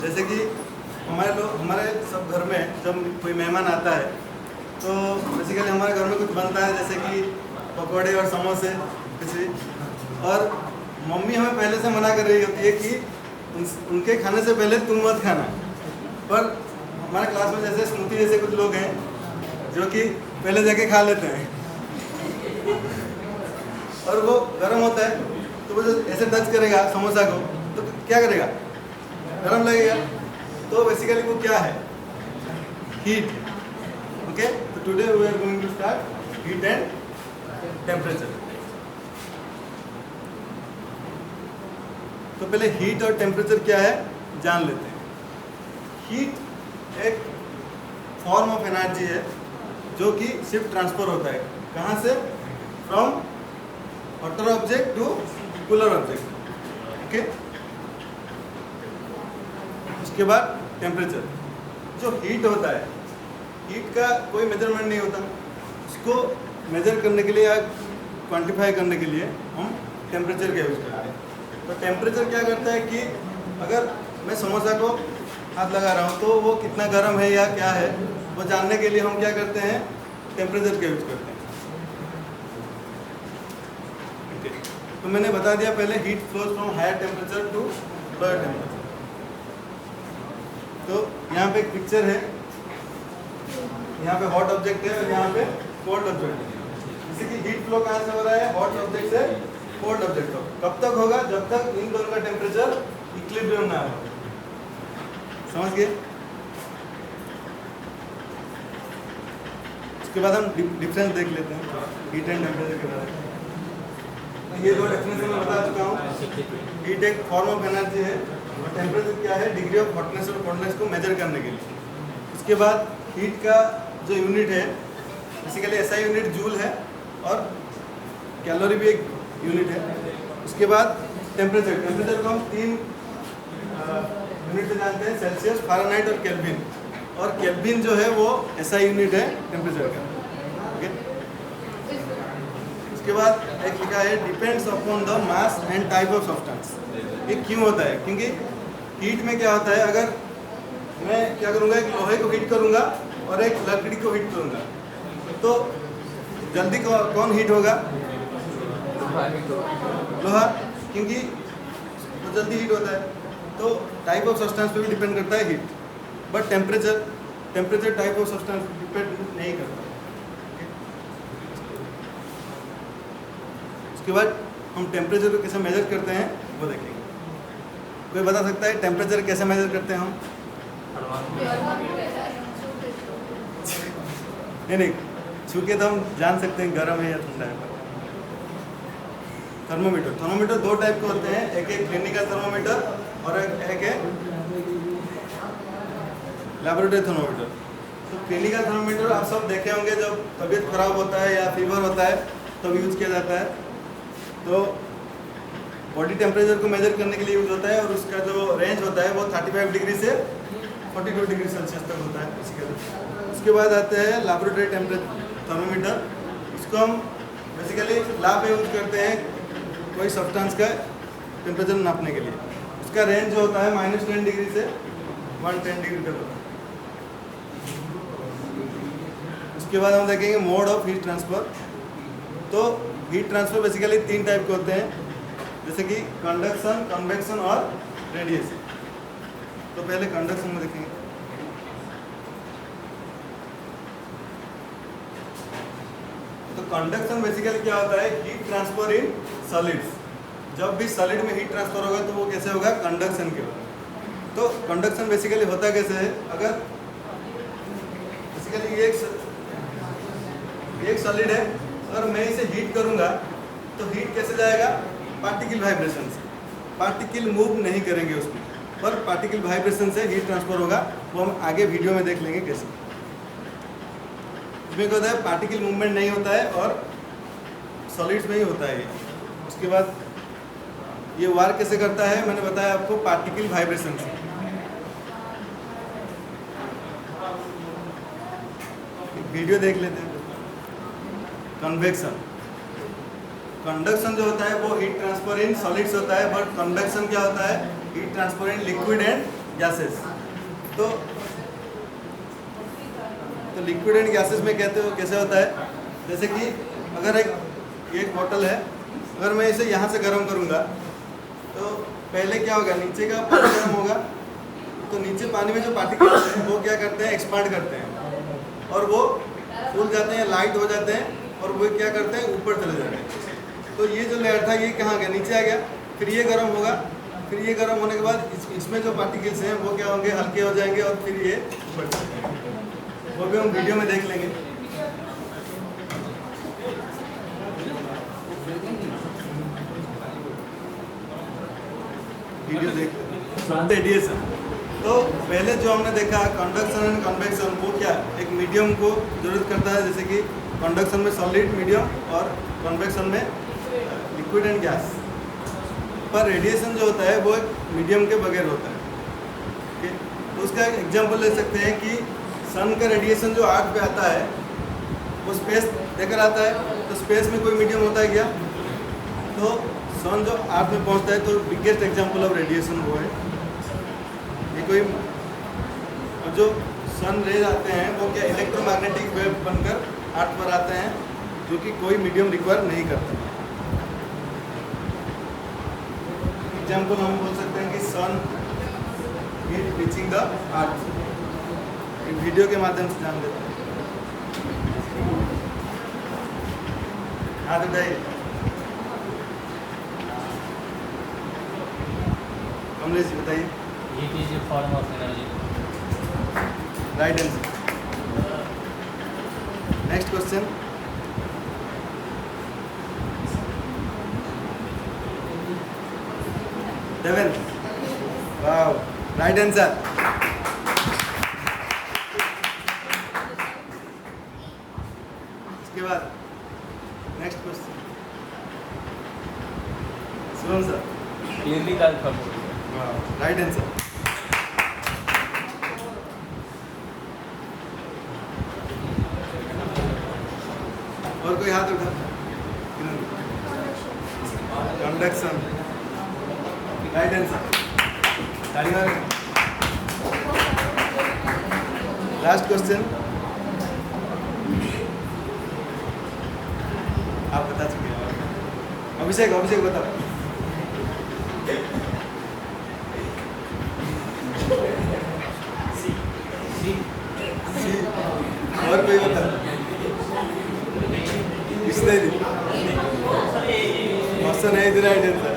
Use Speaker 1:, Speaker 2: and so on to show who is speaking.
Speaker 1: जैसे कि हमारे सब घर में जब कोई मेहमान आता है तो बेसिकली हमारे घर में कुछ बनता है, जैसे कि पकौड़े और समोसे कुछ भी। और मम्मी हमें पहले से मना कर रही होती है कि उनके खाने से पहले तुम मत खाना। पर हमारे क्लास में जैसे स्मृति जैसे कुछ लोग हैं जो कि पहले जाके खा लेते हैं और वो गर्म होता है तो वो जो ऐसे टच करेगा समोसा को तो क्या करेगा, गर्म लगेगा। तो बेसिकली वो क्या है, हीट। ओके, तो today we are going to start heat and temperature. तो पहले हीट और टेम्परेचर क्या है जान लेते हैं। हीट एक फॉर्म ऑफ एनर्जी है जो कि सिर्फ ट्रांसफर होता है, कहाँ से, from hotter object to cooler object. Okay, उसके बाद टेम्परेचर। जो हीट होता है, हीट का कोई मेजरमेंट नहीं होता, उसको मेजर करने के लिए या क्वांटिफाई करने के लिए हम टेम्परेचर का यूज करते हैं। तो टेम्परेचर क्या करता है कि अगर मैं समोसा को हाथ लगा रहा हूँ तो वो कितना गर्म है या क्या है वो जानने के लिए हम क्या करते हैं, टेम्परेचर का यूज करते हैं। तो मैंने बता दिया पहले, heat flows from higher temperature to lower temperature. तो यहाँ पे एक पिक्चर है, यहाँ पे हॉट ऑब्जेक्ट है और यहाँ पे कोल्ड ऑब्जेक्ट है। जैसे कि हीट फ्लो कहाँ से हो रहा है, हॉट ऑब्जेक्ट से कोल्ड ऑब्जेक्ट हो। कब तक होगा, जब तक इन दोनों का टेम्परेचर इक्विलिब्रियम ना हो। समझ गए? उसके बाद हम डिफरेंस देख लेते हैं हीट एंड टेम्परेचर के बारे में। तो ये दो डेफिनेशन मैं बता चुका हूँ। हीट एक फॉर्म ऑफ एनर्जी है और टेम्परेचर क्या है, डिग्री ऑफ हॉटनेस और कोल्डनेस को मेजर करने के लिए। उसके बाद हीट का जो यूनिट है बेसिकली एसआई यूनिट जूल है और कैलोरी भी एक यूनिट है। उसके बाद टेम्परेचर को हम 3 यूनिट से जानते हैं, सेल्सियस, फ़ारेनहाइट और केल्विन। और केल्विन जो है वो एसआई यूनिट है टेम्परेचर का। ओके, उसके बाद एक लिखा है depends upon the mass and type of substance. ये क्यों होता है, क्योंकि हीट में क्या होता है, अगर मैं क्या करूँगा, एक लोहे को हीट करूँगा और एक लकड़ी को हीट करूँगा तो जल्दी कौन हीट होगा, लोहा, क्योंकि वो जल्दी हीट होता है। तो टाइप ऑफ सब्सटेंस पे भी डिपेंड करता है heat, but temperature type of substance depend नहीं करता। उसके बाद हम टेम्परेचर को कैसे मेजर करते हैं वो देखेंगे। कोई बता सकता है टेम्परेचर कैसे मेजर करते हैं हम? नहीं, छू के तो हम जान सकते हैं गर्म है या ठंडा है। थर्मोमीटर 2 टाइप के होते हैं, एक है क्लिनिकल थर्मोमीटर और एक है लैबोरेटरी थर्मोमीटर। तो क्लिनिकल थर्मोमीटर आप सब देखे होंगे, जब तबीयत खराब होता है या फीवर होता है तब यूज किया जाता है। तो बॉडी टेम्परेचर को मेजर करने के लिए यूज होता है और उसका जो रेंज होता है वो 35 डिग्री से 42 डिग्री सेल्सियस तक होता है बेसिकली। उसके बाद आते हैं लैबोरेटरी थर्मोमीटर। इसको हम बेसिकली लैब में यूज करते हैं कोई सब्सटेंस का टेम्परेचर नापने के लिए। उसका रेंज जो होता है -10 डिग्री से 110 डिग्री तक होता है। उसके बाद हम देखेंगे मोड ऑफ हीट ट्रांसफर। तो हीट ट्रांसफर बेसिकली 3 टाइप के होते हैं, जैसे कि कंडक्शन, कन्वेक्शन और रेडिएशन। तो पहले कंडक्शन में देखेंगे। तो कंडक्शन बेसिकली क्या होता है, हीट ट्रांसफर इन सॉलिड्स। जब भी सॉलिड में हीट ट्रांसफर होगा तो वो कैसे होगा, कंडक्शन के होगा। तो कंडक्शन बेसिकली होता कैसे है, अगर बेसिकली ये एक सॉलिड है, अगर मैं इसे हीट करूंगा तो हीट कैसे जाएगा, पार्टिकल वाइब्रेशन से। पार्टिकल मूव नहीं करेंगे उसमें, पर पार्टिकल वाइब्रेशन से हीट ट्रांसफर होगा। वो हम आगे वीडियो में देख लेंगे कैसे। इसमें क्या होता है, पार्टिकल मूवमेंट नहीं होता है और सॉलिड्स में ही होता है। उसके बाद ये वार कैसे करता है, मैंने बताया आपको, पार्टिकल वाइब्रेशन से। वीडियो देख लेते हैं। कन्वेक्शन, कंडक्शन जो होता है वो हीट ट्रांसफर इन सॉलिड्स होता है, बट कन्वेक्शन क्या होता है, heat transfer in liquid and gases. तो लिक्विड एंड गैसेस में कहते हो कैसे होता है, जैसे कि अगर एक बोतल है, अगर मैं इसे यहाँ से गर्म करूँगा तो पहले क्या होगा, नीचे का पानी गर्म होगा तो नीचे पानी में जो पार्टिकल्स हैं वो क्या करते हैं, एक्सपांड करते हैं और वो फूल जाते हैं, लाइट हो जाते हैं और वो क्या करते हैं, ऊपर चले जाते हैं। तो ये जो लेयर था ये कहाँ गया, नीचे आ गया। फिर ये गर्म होगा, फिर ये गर्म होने के बाद इसमें जो पार्टिकल्स हैं वो क्या होंगे, हल्के हो जाएंगे और फिर ये ऊपर चले जाएंगे। वो भी हम वीडियो में देख लेंगे। वीडियो देख रेडिएशन। तो पहले जो हमने देखा कंडक्शन एंड कन्वेक्शन, वो क्या एक मीडियम को जरूरत करता है, जैसे कि कंडक्शन में सॉलिड मीडियम और कन्वेक्शन में लिक्विड एंड गैस। पर रेडिएशन जो होता है वो एक मीडियम के बगैर होता है। ठीक है, तो उसका एक एग्जांपल ले सकते हैं कि सन का रेडिएशन जो अर्थ पे आता है वो स्पेस देकर आता है, तो स्पेस में कोई मीडियम होता है क्या, तो सन जो अर्थ में पहुंचता है तो बिगेस्ट एग्जांपल ऑफ रेडिएशन वो है। ये कोई जो सन रेज आते हैं वो क्या इलेक्ट्रोमैग्नेटिक वेव बनकर अर्थ पर आते हैं, जो कि कोई मीडियम रिक्वायर नहीं करते। एग्जाम्पल हम बोल सकते हैं कि sun is reaching the earth. Video के माध्यम से जान लेते हैं। हाँ बताइए कमलेश जी, बताइए।
Speaker 2: Heat is a form of energy.
Speaker 1: Right answer. Next question. Deven, wow, right answer. इसके बाद next question Shubham sir.
Speaker 2: Clearly the alpha mode.
Speaker 1: Wow, right answer. और कोई हाथ उठा। Conduction, right answer. Last question आप बता चुके हैं। अभिषेक बताओ। और कोई बता, किसने दी? ऑप्शन है इधर, राइट आंसर।